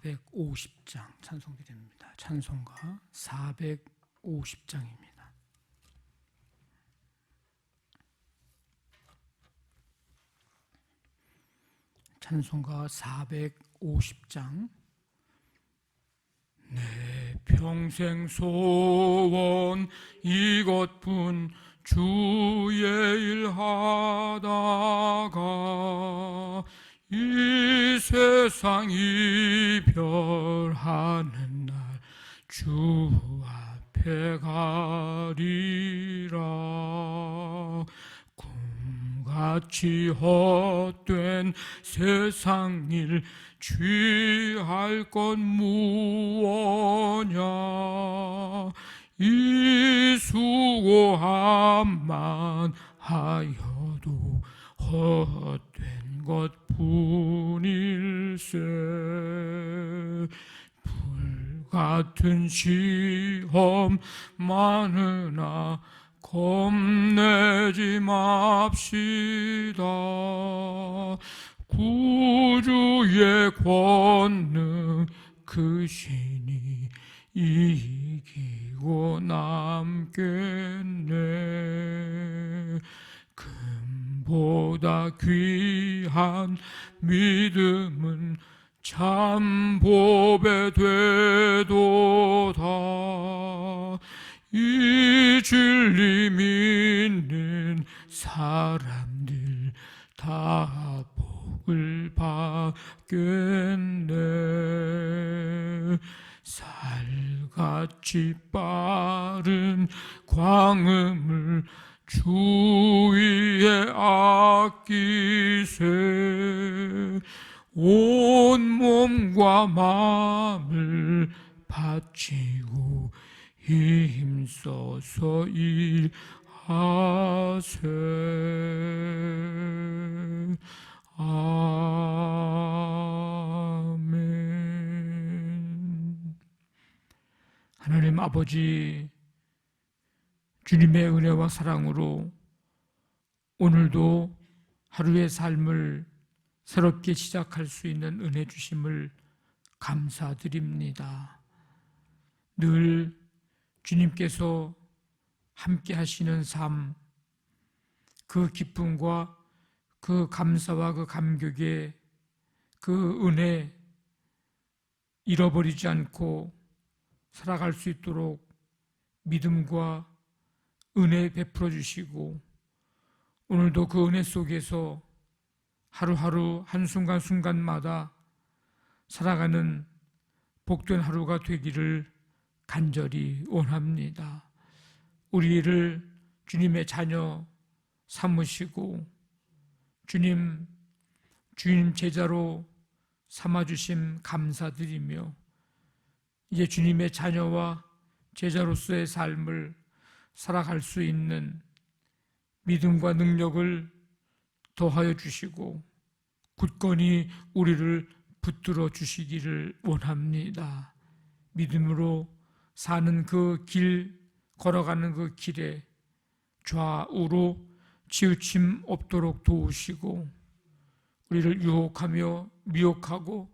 450장 찬송드립니다. 찬송가 450장입니다. 찬송가 450장. 내 평생 소원 이것뿐 주의 일 하다가 이 세상 이별하는 날 주 앞에 가리라. 꿈같이 헛된 세상 일 취할 것 무엇냐. 이 수고함만 하여도 헛된 것뿐일세. 불같은 시험 많으나 겁내지 맙시다. 구주의 권능 크시니 이기고 남겠네. 금보다 귀한 믿음은 참 보배 되도다. 이 진리 믿는 사람들 다 복을 받겠네. 살같이 빠른 광음을 주 위에 아끼세. 온 몸과 마음을 바치고 힘써서 일하세. 아멘. 하나님 아버지, 주님의 은혜와 사랑으로 오늘도 하루의 삶을 새롭게 시작할 수 있는 은혜 주심을 감사드립니다. 늘 주님께서 함께 하시는 삶, 그 기쁨과 그 감사와 그 감격의 그 은혜 잃어버리지 않고 살아갈 수 있도록 믿음과 은혜 베풀어 주시고, 오늘도 그 은혜 속에서 하루하루 한순간순간마다 살아가는 복된 하루가 되기를 간절히 원합니다. 우리를 주님의 자녀 삼으시고 주님 제자로 삼아주심 감사드리며, 이제 주님의 자녀와 제자로서의 삶을 살아갈 수 있는 믿음과 능력을 더하여 주시고 굳건히 우리를 붙들어 주시기를 원합니다. 믿음으로 사는 그 길, 걸어가는 그 길에 좌우로 치우침 없도록 도우시고, 우리를 유혹하며 미혹하고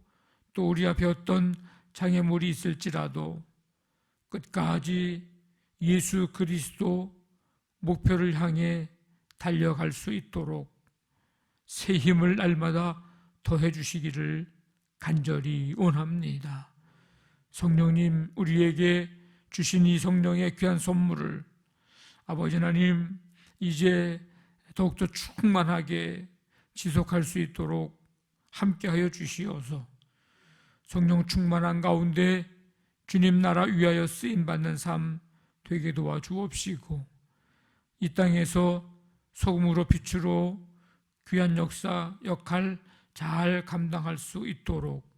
또 우리 앞에 어떤 장애물이 있을지라도 끝까지 예수 그리스도 목표를 향해 달려갈 수 있도록 새 힘을 날마다 더해 주시기를 간절히 원합니다. 성령님, 우리에게 주신 이 성령의 귀한 선물을 아버지 하나님 이제 더욱더 충만하게 지속할 수 있도록 함께하여 주시어서 성령 충만한 가운데 주님 나라 위하여 쓰임받는 삶 되게 도와주옵시고, 이 땅에서 소금으로 빛으로 귀한 역할 잘 감당할 수 있도록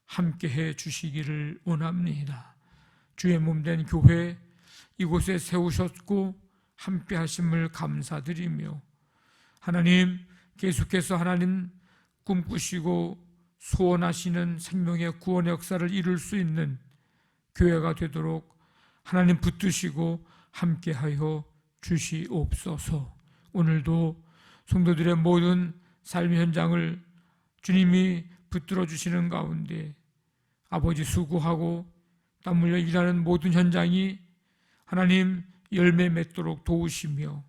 함께해 주시기를 원합니다. 주의 몸된 교회 이곳에 세우셨고 함께 하심을 감사드리며, 하나님 계속해서 하나님 꿈꾸시고 소원하시는 생명의 구원의 역사를 이룰 수 있는 교회가 되도록 하나님 붙드시고 함께하여 주시옵소서. 오늘도 성도들의 모든 삶의 현장을 주님이 붙들어 주시는 가운데 아버지 수고하고 땀 흘려 일하는 모든 현장이 하나님 열매 맺도록 도우시며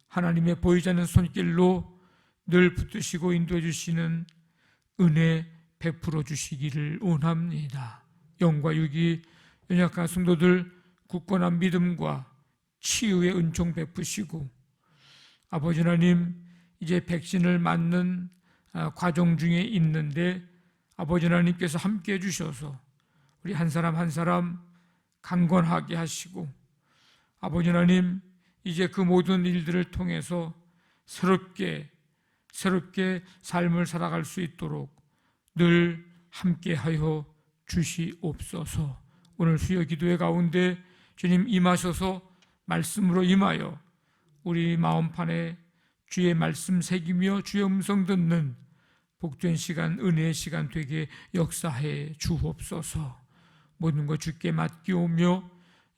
하나님의 보이지 않는 손길로 늘 붙드시고 인도해 주시는 은혜 베풀어 주시기를 원합니다. 영과 육이 연약한 성도들 굳건한 믿음과 치유의 은총 베푸시고 아버지 하나님 이제 백신을 맞는 과정 중에 있는데 아버지 하나님께서 함께 해주셔서 우리 한 사람 한 사람 강건하게 하시고 아버지 하나님 이제 그 모든 일들을 통해서 새롭게 삶을 살아갈 수 있도록 늘 함께하여 주시옵소서. 오늘 수요 기도회 가운데 주님 임하셔서 말씀으로 임하여 우리 마음판에 주의 말씀 새기며 주의 음성 듣는 복된 시간, 은혜의 시간 되게 역사해 주옵소서. 모든 것 주께 맡기오며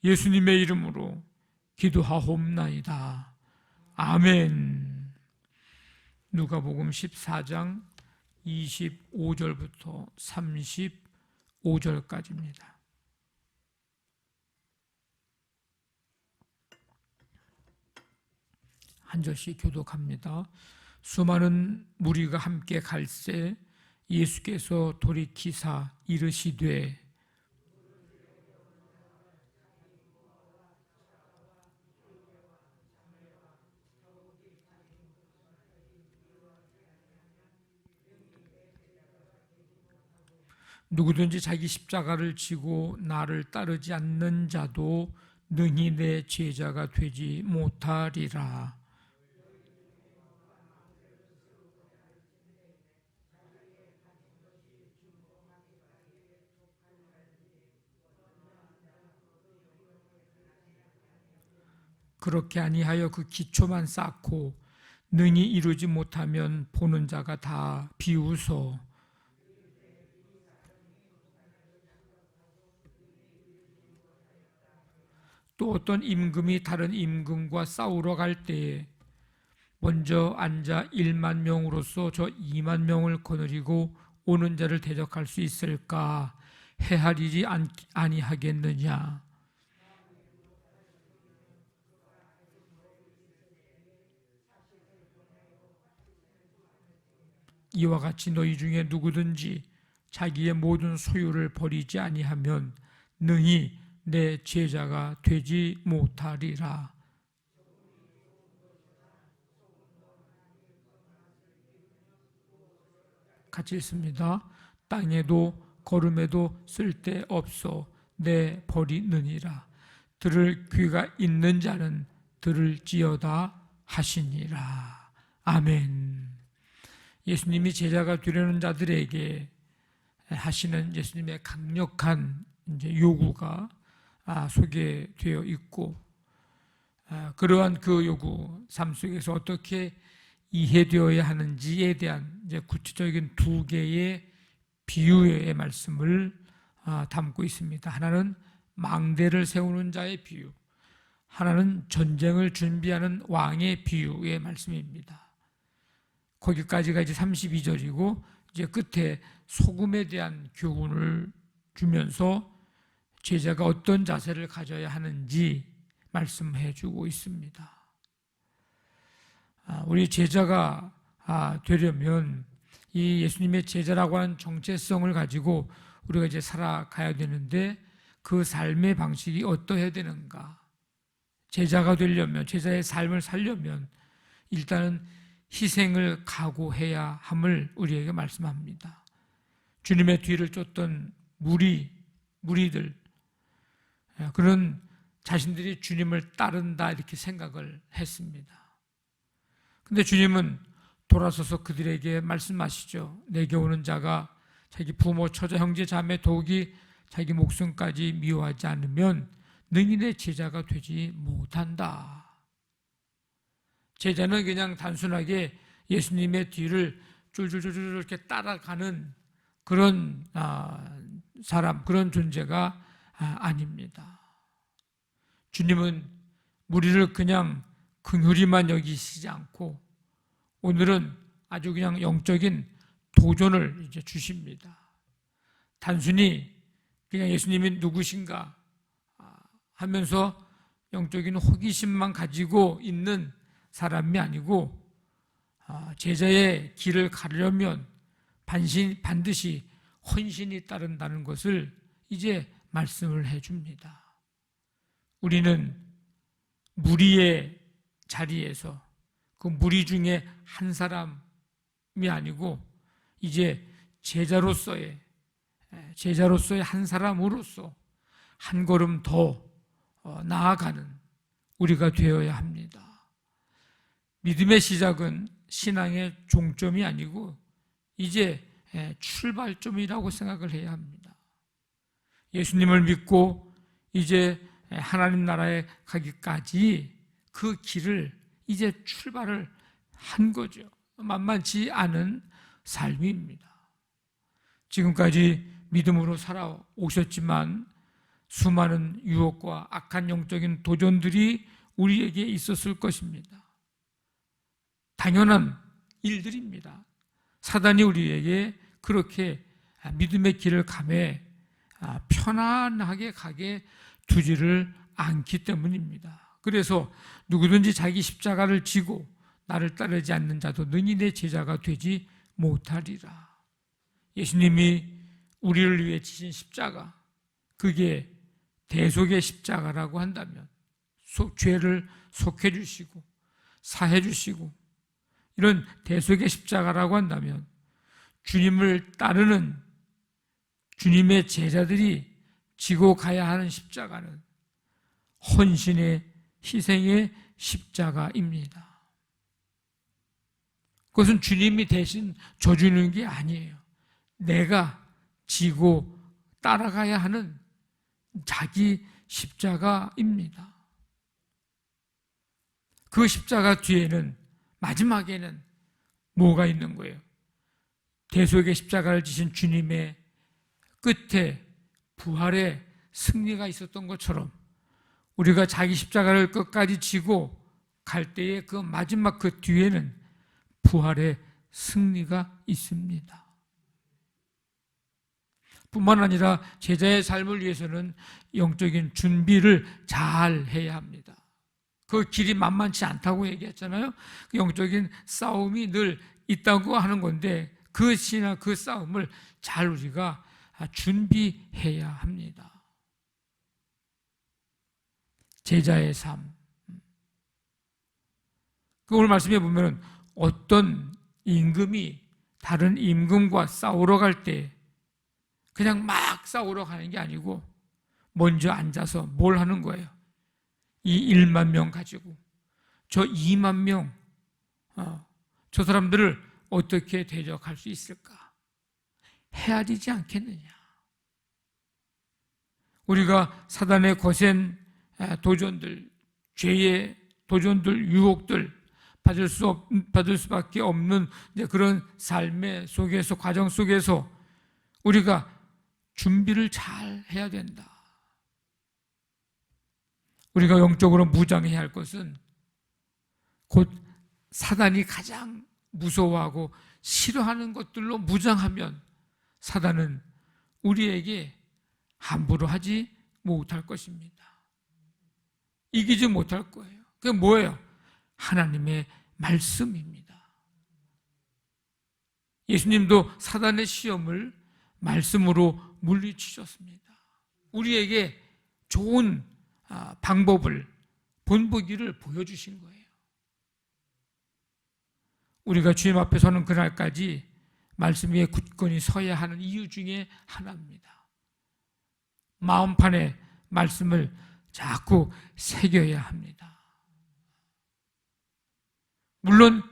예수님의 이름으로 기도하옵나이다. 아멘. 누가복음 14장 25절부터 35절까지입니다. 한 절씩 교독합니다. 수많은 무리가 함께 갈새 예수께서 돌이키사 이르시되 누구든지 자기 십자가를 지고 나를 따르지 않는 자도 능히 내 제자가 되지 못하리라. 그렇게 아니하여 그 기초만 쌓고 능히 이루지 못하면 보는 자가 다 비웃어 또 어떤 임금이 다른 임금과 싸우러 갈 때에 먼저 앉아 1만 명으로서 저 2만 명을 거느리고 오는 자를 대적할 수 있을까 헤아리지 아니하겠느냐. 이와 같이 너희 중에 누구든지 자기의 모든 소유를 버리지 아니하면 능히 내 제자가 되지 못하리라. 같이 읽습니다. 땅에도 걸음에도 쓸데없어 내 버리느니라. 들을 귀가 있는 자는 들을지어다 하시니라. 아멘. 예수님이 제자가 되려는 자들에게 하시는 예수님의 강력한 요구가 소개되어 있고 그러한 그 요구 삶 속에서 어떻게 이해되어야 하는지에 대한 이제 구체적인 두 개의 비유의 말씀을 담고 있습니다. 하나는 망대를 세우는 자의 비유, 하나는 전쟁을 준비하는 왕의 비유의 말씀입니다. 거기까지가 이제 32절이고 이제 끝에 소금에 대한 교훈을 주면서 제자가 어떤 자세를 가져야 하는지 말씀해 주고 있습니다. 우리 제자가 되려면 이 예수님의 제자라고 하는 정체성을 가지고 우리가 이제 살아가야 되는데 그 삶의 방식이 어떠해야 되는가? 제자가 되려면, 제자의 삶을 살려면 일단은 희생을 각오해야 함을 우리에게 말씀합니다. 주님의 뒤를 쫓던 무리들, 그런 자신들이 주님을 따른다 이렇게 생각을 했습니다. 근데 주님은 돌아서서 그들에게 말씀하시죠. 내게 오는 자가 자기 부모, 처자, 형제, 자매, 더욱이 자기 목숨까지 미워하지 않으면 능히 내 제자가 되지 못한다. 제자는 그냥 단순하게 예수님의 뒤를 쫄쫄쫄쫄 이렇게 따라가는 그런 사람, 그런 존재가 아닙니다. 주님은 우리를 그냥 긍휼히만 여기시지 않고 오늘은 아주 그냥 영적인 도전을 이제 주십니다. 단순히 그냥 예수님이 누구신가 하면서 영적인 호기심만 가지고 있는 사람이 아니고 제자의 길을 가려면 반드시 헌신이 따른다는 것을 이제 말씀을 해줍니다. 우리는 무리의 자리에서 그 무리 중에 한 사람이 아니고 이제 제자로서의 한 사람으로서 한 걸음 더 나아가는 우리가 되어야 합니다. 믿음의 시작은 신앙의 종점이 아니고 이제 출발점이라고 생각을 해야 합니다. 예수님을 믿고 이제 하나님 나라에 가기까지 그 길을 이제 출발을 한 거죠. 만만치 않은 삶입니다. 지금까지 믿음으로 살아오셨지만 수많은 유혹과 악한 영적인 도전들이 우리에게 있었을 것입니다. 당연한 일들입니다. 사단이 우리에게 그렇게 믿음의 길을 가매 편안하게 가게 두지를 않기 때문입니다. 그래서 누구든지 자기 십자가를 지고 나를 따르지 않는 자도 능히 내 제자가 되지 못하리라. 예수님이 우리를 위해 지신 십자가, 그게 대속의 십자가라고 한다면 죄를 속해 주시고 사해 주시고 이런 대속의 십자가라고 한다면 주님을 따르는 주님의 제자들이 지고 가야 하는 십자가는 헌신의 희생의 십자가입니다. 그것은 주님이 대신 져주는 게 아니에요. 내가 지고 따라가야 하는 자기 십자가입니다. 그 십자가 뒤에는 마지막에는 뭐가 있는 거예요? 대속의 십자가를 지신 주님의 끝에 부활의 승리가 있었던 것처럼 우리가 자기 십자가를 끝까지 지고 갈 때의 그 마지막 그 뒤에는 부활의 승리가 있습니다. 뿐만 아니라 제자의 삶을 위해서는 영적인 준비를 잘 해야 합니다. 그 길이 만만치 않다고 얘기했잖아요. 그 영적인 싸움이 늘 있다고 하는 건데 그 신앙, 그 싸움을 잘 우리가 준비해야 합니다. 제자의 삶. 오늘 말씀해 보면 어떤 임금이 다른 임금과 싸우러 갈 때 그냥 막 싸우러 가는 게 아니고 먼저 앉아서 뭘 하는 거예요? 이 1만 명 가지고 저 2만 명, 저 사람들을 어떻게 대적할 수 있을까? 해야 되지 않겠느냐? 우리가 사단의 거센 도전들, 죄의 도전들, 유혹들 받을 수밖에 없는 그런 삶의 속에서, 과정 속에서 우리가 준비를 잘 해야 된다. 우리가 영적으로 무장해야 할 것은 곧 사단이 가장 무서워하고 싫어하는 것들로 무장하면 사단은 우리에게 함부로 하지 못할 것입니다. 이기지 못할 거예요. 그게 뭐예요? 하나님의 말씀입니다. 예수님도 사단의 시험을 말씀으로 물리치셨습니다. 우리에게 좋은 방법을, 본보기를 보여주신 거예요. 우리가 주님 앞에 서는 그날까지 말씀 위에 굳건히 서야 하는 이유 중에 하나입니다. 마음판에 말씀을 자꾸 새겨야 합니다. 물론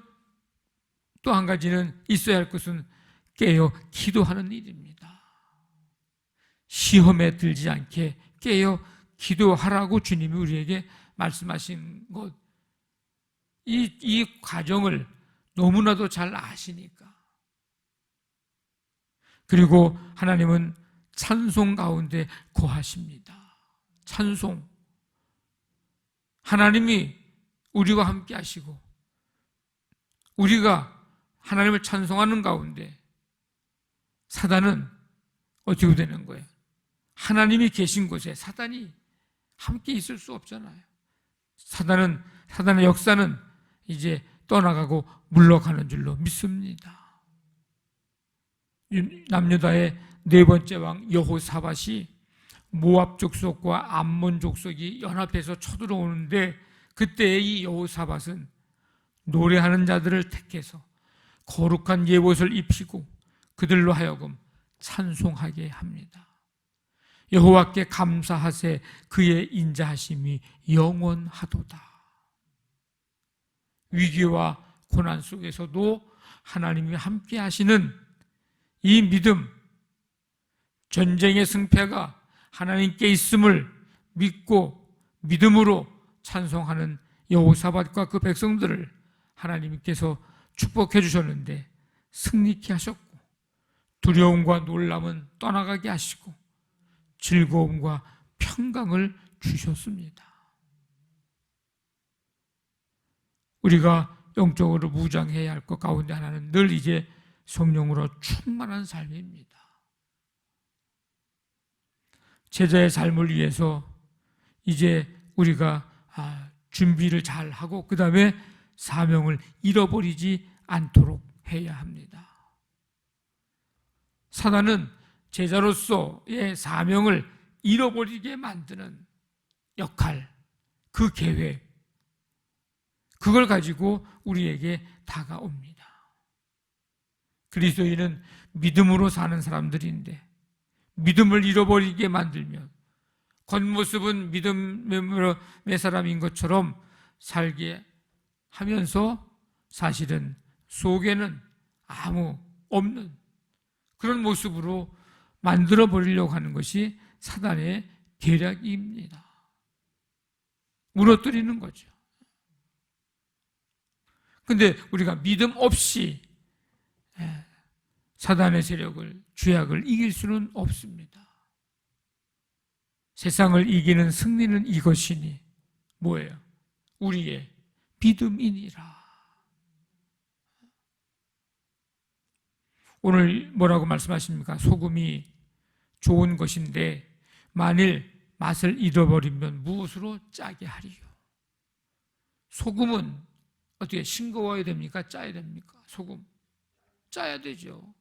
또 한 가지는 있어야 할 것은 깨어 기도하는 일입니다. 시험에 들지 않게 깨어 기도하라고 주님이 우리에게 말씀하신 것, 이 과정을 너무나도 잘 아시니까. 그리고 하나님은 찬송 가운데 거하십니다. 찬송. 하나님이 우리와 함께 하시고 우리가 하나님을 찬송하는 가운데 사단은 어떻게 되는 거예요? 하나님이 계신 곳에 사단이 함께 있을 수 없잖아요. 사단의 역사는 이제 떠나가고 물러가는 줄로 믿습니다. 남유다의 네 번째 왕 여호사밧이 모압 족속과 암몬 족속이 연합해서 쳐들어오는데, 그때 이 여호사밧은 노래하는 자들을 택해서 거룩한 예봇을 입히고 그들로 하여금 찬송하게 합니다. 여호와께 감사하세, 그의 인자하심이 영원하도다. 위기와 고난 속에서도 하나님이 함께 하시는 이 믿음, 전쟁의 승패가 하나님께 있음을 믿고 믿음으로 찬송하는 여호사밧과 그 백성들을 하나님께서 축복해 주셨는데 승리케 하셨고, 두려움과 놀람은 떠나가게 하시고 즐거움과 평강을 주셨습니다. 우리가 영적으로 무장해야 할 것 가운데 하나는 늘 이제 성령으로 충만한 삶입니다. 제자의 삶을 위해서 이제 우리가 준비를 잘 하고 그 다음에 사명을 잃어버리지 않도록 해야 합니다. 사단은 제자로서의 사명을 잃어버리게 만드는 역할, 그 계획, 그걸 가지고 우리에게 다가옵니다. 그리스도인은 믿음으로 사는 사람들인데 믿음을 잃어버리게 만들면 겉모습은 믿음의 사람인 것처럼 살게 하면서 사실은 속에는 아무 없는 그런 모습으로 만들어 버리려고 하는 것이 사단의 계략입니다. 무너뜨리는 거죠. 근데 우리가 믿음 없이 사단의 세력을, 죄악을 이길 수는 없습니다. 세상을 이기는 승리는 이것이니 뭐예요? 우리의 믿음이니라. 오늘 뭐라고 말씀하십니까? 소금이 좋은 것인데 만일 맛을 잃어버리면 무엇으로 짜게 하리요? 소금은 어떻게 싱거워야 됩니까? 짜야 됩니까? 소금 짜야 되죠.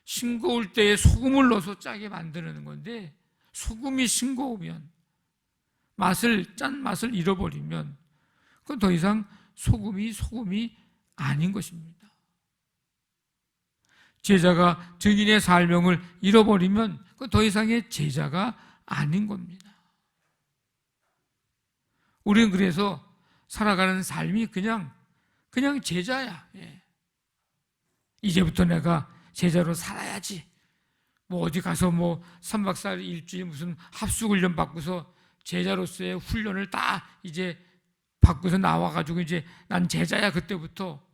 싱거울 때에 소금을 넣어서 짜게 만드는 건데, 소금이 싱거우면 짠 맛을 잃어버리면 그건 더 이상 소금이 아닌 것입니다. 제자가 증인의 사명을 잃어버리면 그건 더 이상의 제자가 아닌 겁니다. 우리는 그래서 살아가는 삶이 그냥 제자야. 이제부터 내가 제자로 살아야지. 어디 가서 3박 4일 일주일 무슨 합숙훈련 받고서 제자로서의 훈련을 다 이제 받고서 나와가지고 이제 난 제자야 그때부터.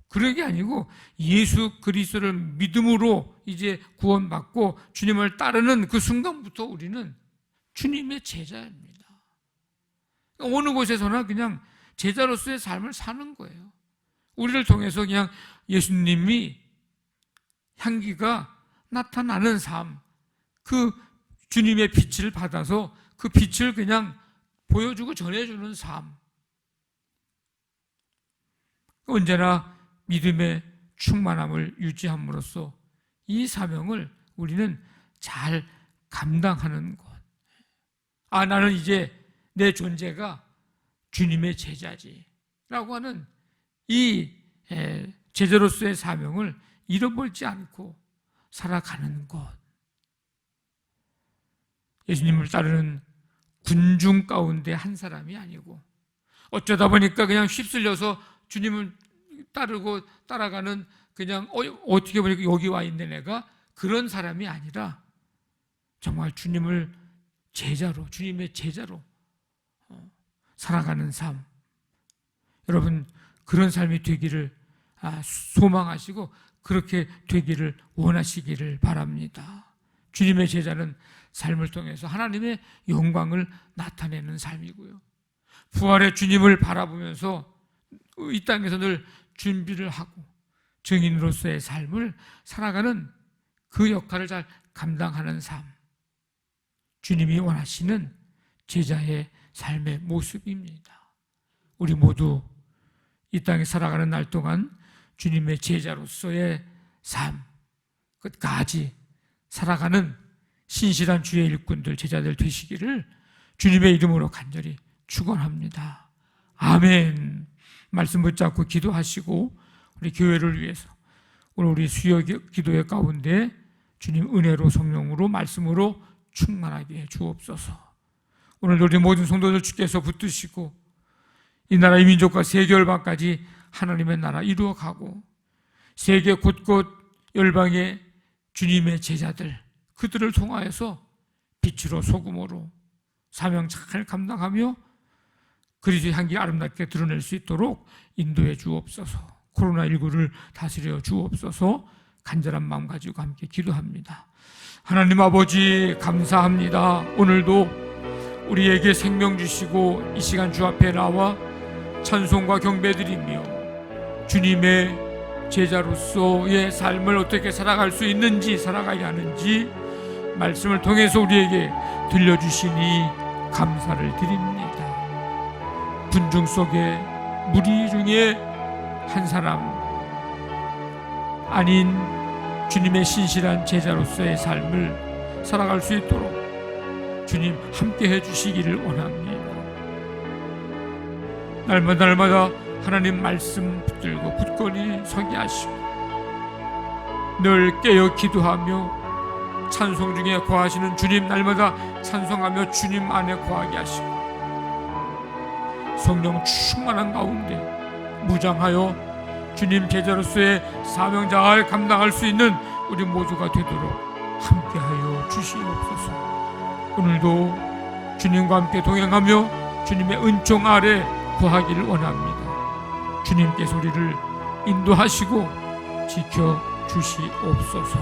그런 게 아니고 예수 그리스도를 믿음으로 이제 구원받고 주님을 따르는 그 순간부터 우리는 주님의 제자입니다. 어느 곳에서나 그냥 제자로서의 삶을 사는 거예요. 우리를 통해서 그냥 예수님이 향기가 나타나는 삶, 그 주님의 빛을 받아서 그 빛을 그냥 보여주고 전해주는 삶. 언제나 믿음의 충만함을 유지함으로써 이 사명을 우리는 잘 감당하는 것. 나는 이제 내 존재가 주님의 제자지 라고 하는 이 제자로서의 사명을 잃어버리지 않고 살아가는 것. 예수님을 따르는 군중 가운데 한 사람이 아니고 어쩌다 보니까 그냥 휩쓸려서 주님을 따라가는 그냥 어떻게 보니까 여기 와 있는 애가 그런 사람이 아니라 정말 주님의 제자로 살아가는 삶. 여러분 그런 삶이 되기를 소망하시고 그렇게 되기를 원하시기를 바랍니다. 주님의 제자는 삶을 통해서 하나님의 영광을 나타내는 삶이고요. 부활의 주님을 바라보면서 이 땅에서 늘 준비를 하고 증인으로서의 삶을 살아가는 그 역할을 잘 감당하는 삶. 주님이 원하시는 제자의 삶의 모습입니다. 우리 모두 이 땅에 살아가는 날 동안 주님의 제자로서의 삶 끝까지 살아가는 신실한 주의 일꾼들, 제자들 되시기를 주님의 이름으로 간절히 축원합니다. 아멘. 말씀 붙잡고 기도하시고 우리 교회를 위해서 오늘 우리 수요 기도회 가운데 주님 은혜로 성령으로 말씀으로 충만하게 해 주옵소서. 오늘 우리 모든 성도들 주께서 붙드시고 이 나라 이 민족과 세계 열방까지 하나님의 나라 이루어가고 세계 곳곳 열방의 주님의 제자들 그들을 통하여서 빛으로 소금으로 사명 잘 감당하며 그리스도의 향기 아름답게 드러낼 수 있도록 인도해 주옵소서. 코로나19를 다스려 주옵소서. 간절한 마음 가지고 함께 기도합니다. 하나님 아버지 감사합니다. 오늘도 우리에게 생명 주시고 이 시간 주 앞에 나와 찬송과 경배드리며 주님의 제자로서의 삶을 어떻게 살아갈 수 있는지 살아가야 하는지 말씀을 통해서 우리에게 들려주시니 감사를 드립니다. 군중 속에 무리 중에 한 사람 아닌 주님의 신실한 제자로서의 삶을 살아갈 수 있도록 주님 함께 해주시기를 원합니다. 날마다 하나님 말씀 붙들고 굳건히 서게 하시고 늘 깨어 기도하며 찬송 중에 거하시는 주님 날마다 찬송하며 주님 안에 거하게 하시고 성령 충만한 가운데 무장하여 주님 제자로서의 사명 잘 감당할 수 있는 우리 모두가 되도록 함께하여 주시옵소서. 오늘도 주님과 함께 동행하며 주님의 은총 아래 거하기를 원합니다. 주님께서 우리를 인도하시고 지켜주시옵소서.